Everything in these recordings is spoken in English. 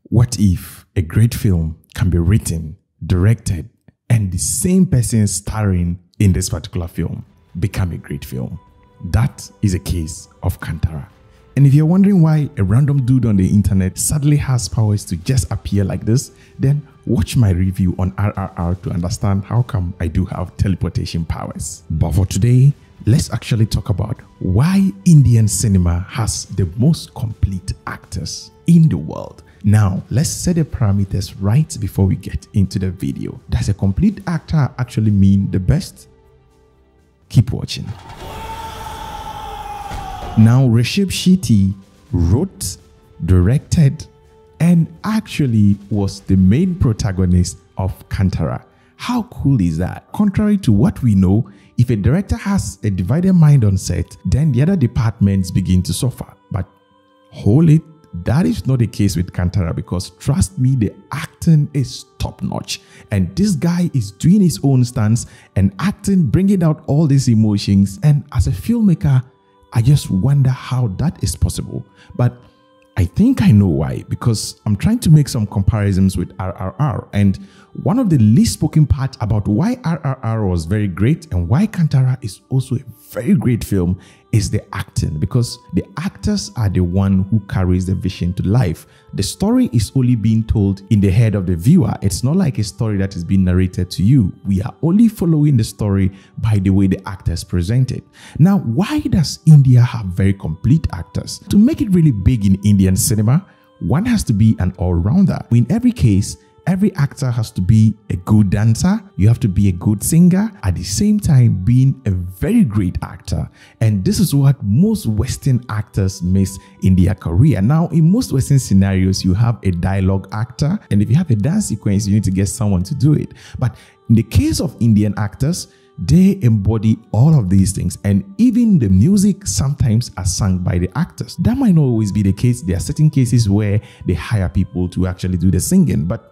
What if a great film can be written, directed, and the same person starring in this particular film become a great film? That is a case of Kantara. And if you're wondering why a random dude on the internet suddenly has powers to just appear like this, then watch my review on RRR to understand how come I do have teleportation powers. But for today, let's actually talk about why Indian cinema has the most complete actors in the world. Now, let's set the parameters right before we get into the video. Does a complete actor actually mean the best? Keep watching. Now, Rishab Shetty wrote, directed, and actually was the main protagonist of Kantara. How cool is that? Contrary to what we know, if a director has a divided mind on set, then the other departments begin to suffer. But hold it, that is not the case with Kantara, because trust me, the acting is top notch. And this guy is doing his own stunts and acting, bringing out all these emotions. And as a filmmaker, I just wonder how that is possible. But I think I know why, because I'm trying to make some comparisons with RRR. And one of the least spoken parts about why RRR was very great and why Kantara is also a very great film is the acting, because the actors are the one who carries the vision to life. The story is only being told in the head of the viewer. It's not like a story that is being narrated to you. We are only following the story by the way the actors present it. Now, why does India have very complete actors? To make it really big in Indian cinema, one has to be an all-rounder. In every case, every actor has to be a good dancer, you have to be a good singer, at the same time being a very great actor. And this is what most Western actors miss in their career. Now, in most Western scenarios, you have a dialogue actor, and if you have a dance sequence, you need to get someone to do it. But in the case of Indian actors, they embody all of these things, and even the music sometimes are sung by the actors. That might not always be the case. There are certain cases where they hire people to actually do the singing, but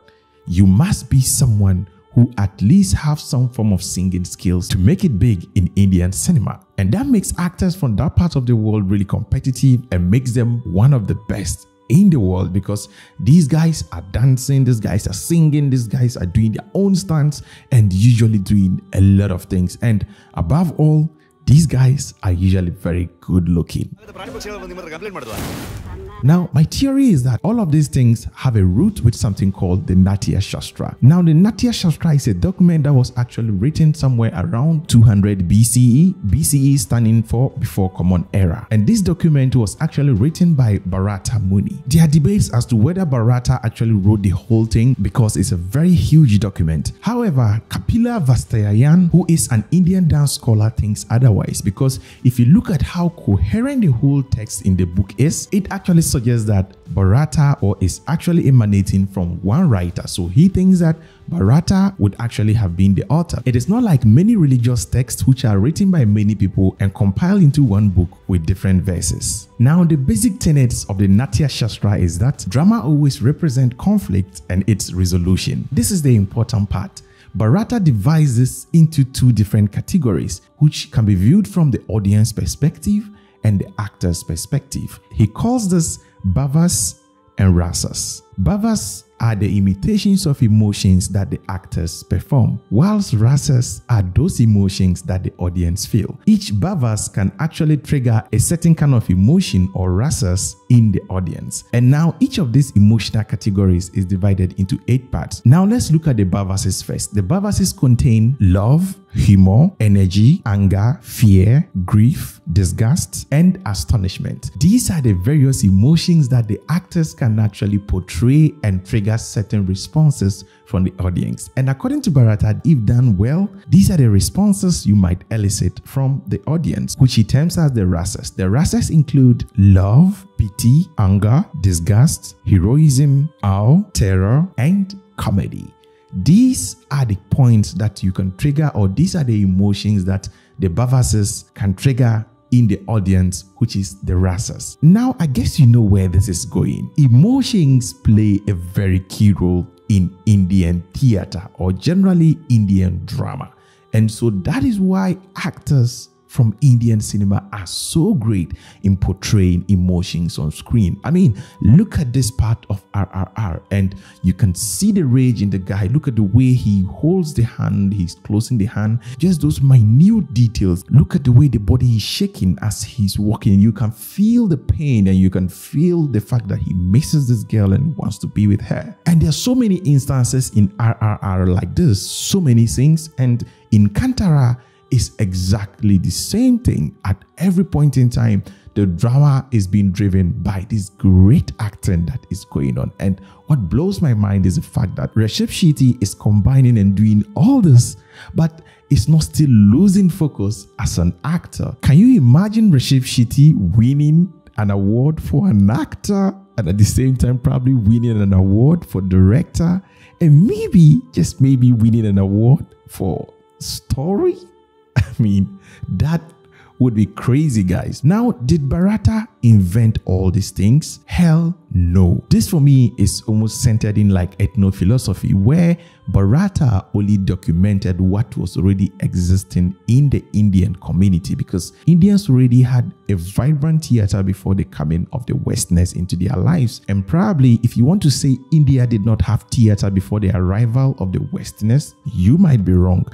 you must be someone who at least have some form of singing skills to make it big in Indian cinema. And that makes actors from that part of the world really competitive and makes them one of the best in the world, because these guys are dancing, these guys are singing, these guys are doing their own stunts and usually doing a lot of things. And above all, these guys are usually very good looking. Now, my theory is that all of these things have a root with something called the Natya Shastra. Now, the Natya Shastra is a document that was actually written somewhere around 200 BCE, BCE standing for Before Common Era. And this document was actually written by Bharata Muni. There are debates as to whether Bharata actually wrote the whole thing, because it's a very huge document. However, Kapila Vastayayan, who is an Indian dance scholar, thinks otherwise, because if you look at how coherent the whole text in the book is, it actually suggests that Bharata is actually emanating from one writer. So he thinks that Bharata would actually have been the author. It is not like many religious texts which are written by many people and compiled into one book with different verses. Now, the basic tenets of the Natya Shastra is that drama always represents conflict and its resolution. This is the important part. Bharata divides this into two different categories, which can be viewed from the audience perspective and the actor's perspective. He calls this bhavas and rasas. Bhavas are the imitations of emotions that the actors perform, whilst rasas are those emotions that the audience feel. Each bhavas can actually trigger a certain kind of emotion or rasas in the audience. And now each of these emotional categories is divided into 8 parts. Now let's look at the bhavases first. The bhavases contain love, humor, energy, anger, fear, grief, disgust, and astonishment. These are the various emotions that the actors can actually portray and trigger certain responses from the audience. And according to Bharata, if done well, these are the responses you might elicit from the audience, which he terms as the rasas. The rasas include love, pity, anger, disgust, heroism, awe, terror, and comedy. These are the points that you can trigger, or these are the emotions that the bhavases can trigger in the audience, which is the rasas. Now, I guess you know where this is going. Emotions play a very key role in Indian theater, or generally Indian drama. And so that is why actors from Indian cinema are so great in portraying emotions on screen. I mean, look at this part of RRR and you can see the rage in the guy. Look at the way he holds the hand, he's closing the hand, just those minute details. Look at the way the body is shaking as he's walking. You can feel the pain and you can feel the fact that he misses this girl and wants to be with her. And there are so many instances in RRR like this, so many things. And in Kantara, is exactly the same thing. At every point in time, the drama is being driven by this great acting that is going on. And what blows my mind is the fact that Rishab Shetty is combining and doing all this, but is not still losing focus as an actor. Can you imagine Rishab Shetty winning an award for an actor and at the same time probably winning an award for director and maybe, just maybe, winning an award for story? I mean, that would be crazy, guys. Now, did Bharata invent all these things? Hell no. This for me is almost centered in like ethnophilosophy, where Bharata only documented what was already existing in the Indian community, because Indians already had a vibrant theater before the coming of the Westerners into their lives. And probably if you want to say India did not have theater before the arrival of the Westerners, you might be wrong.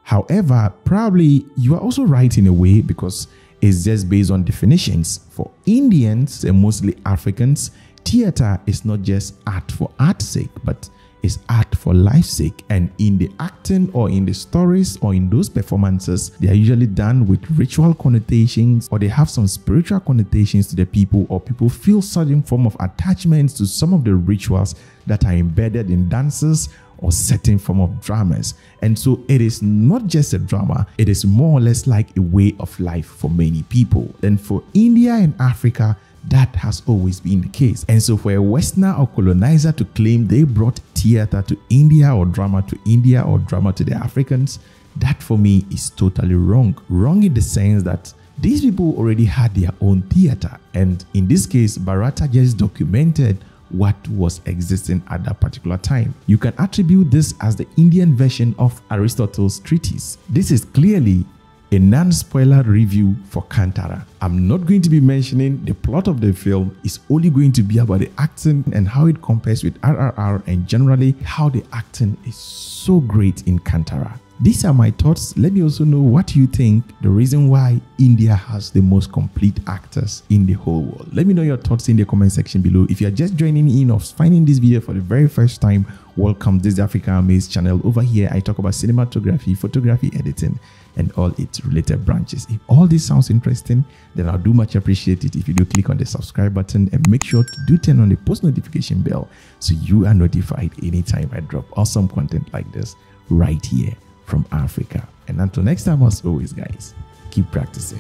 However, probably you are also right in a way, because it's just based on definitions. For Indians and mostly Africans, theater is not just art for art's sake, but it's art for life's sake. And in the acting or in the stories or in those performances, they are usually done with ritual connotations, or they have some spiritual connotations to the people, or people feel certain form of attachments to some of the rituals that are embedded in dances or certain form of dramas. And so it is not just a drama, it is more or less like a way of life for many people. And for India and Africa, that has always been the case. And so for a Westerner or colonizer to claim they brought theater to India or drama to India or drama to the Africans, that for me is totally wrong. Wrong in the sense that these people already had their own theater. And in this case, Bharata just documented what was existing at that particular time. You can attribute this as the Indian version of Aristotle's treatise. This is clearly a non-spoiler review for Kantara. I'm not going to be mentioning the plot of the film. It's only going to be about the acting and how it compares with RRR, and generally how the acting is so great in Kantara. These are my thoughts. Let me also know what you think, the reason why India has the most complete actors in the whole world. Let me know your thoughts in the comment section below. If you are just joining in or finding this video for the very first time, welcome. This is the African Amaze channel. Over here, I talk about cinematography, photography, editing, and all its related branches. If all this sounds interesting, then I'll do much appreciate it if you do click on the subscribe button, and make sure to do turn on the post notification bell so you are notified anytime I drop awesome content like this right here from Africa. And until next time, as always, guys, keep practicing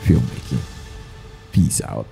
filmmaking. Peace out.